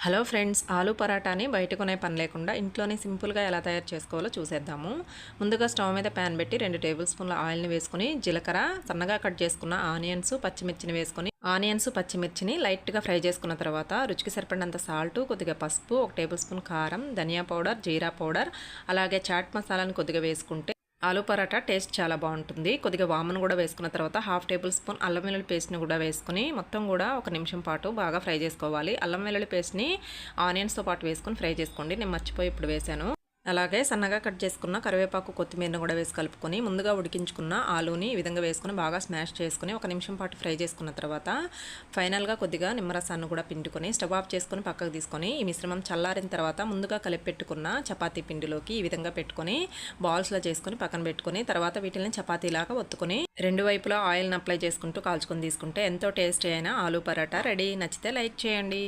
Hello friends, ఆలు పరాటాని బయట కొనే పని లేకుండా ఇంట్లోనే సింపుల్గా ఎలా తయారు చేసుకోవాలో చూసేద్దాము. ముందుగా స్టవ్ మీద ప్యాన్ పెట్టి 2 టేబుల్ స్పూన్ల ఆయిల్ని వేసుకొని జీలకర్ర, సన్నగా కట్ చేసుకున్న ఆనియన్స్ పచ్చిమిర్చిని లైట్గా ఫ్రై చేసుకున్న తర్వాత రుచికి సరిపడినంత సాల్ట్, కొద్దిగా పసుపు, 1 టేబుల్ స్పూన్ కారం, ధనియా పౌడర్, జీరా పౌడర్, అలాగే చాట్ మసాలాని కొద్దిగా వేసుకుంటే ఆలు పరాటా టేస్ట్ చాలా బాగుంటుంది. కొద్దిగా వామును కూడా వేసుకున్న తర్వాత 1/2 టేబుల్ స్పూన్ అల్లం వెల్లుల్లి పేస్ట్ని కూడా వేసుకుని మొత్తం కూడా 1 నిమిషం పాటు బాగా ఫ్రై చేసుకోవాలి. అల్లం వెల్లుల్లి పేస్ట్ని ఆనియన్స్తో పాటు వేసుకొని ఫ్రై చేసుకోండి. నేను మర్చిపోయి ఇప్పుడు వేసాను. అలాగే సన్నగా కట్ చేసుకున్న కరివేపాకు, కొత్తిమీరను కూడా వేసి కలుపుకొని ముందుగా ఉడికించుకున్న ఆలూని ఈ విధంగా వేసుకొని బాగా స్మాష్ చేసుకుని 1 నిమిషం పాటు ఫ్రై చేసుకున్న తర్వాత ఫైనల్గా కొద్దిగా నిమ్మరసాన్ని కూడా పిండుకొని స్టవ్ ఆఫ్ చేసుకొని పక్కకు తీసుకొని ఈ మిశ్రమం చల్లారిన తర్వాత ముందుగా కలిపి పెట్టుకున్న చపాతీ పిండిలోకి ఈ విధంగా పెట్టుకొని బాల్స్లో చేసుకొని పక్కన పెట్టుకొని తర్వాత వీటిని చపాతీలాగా ఒత్తుకొని 2 వైపులా ఆయిల్ని అప్లై చేసుకుంటూ కాల్చుకొని తీసుకుంటే ఎంతో టేస్టీ అయిన ఆలు పరాటా రెడీ. నచ్చితే లైక్ చేయండి.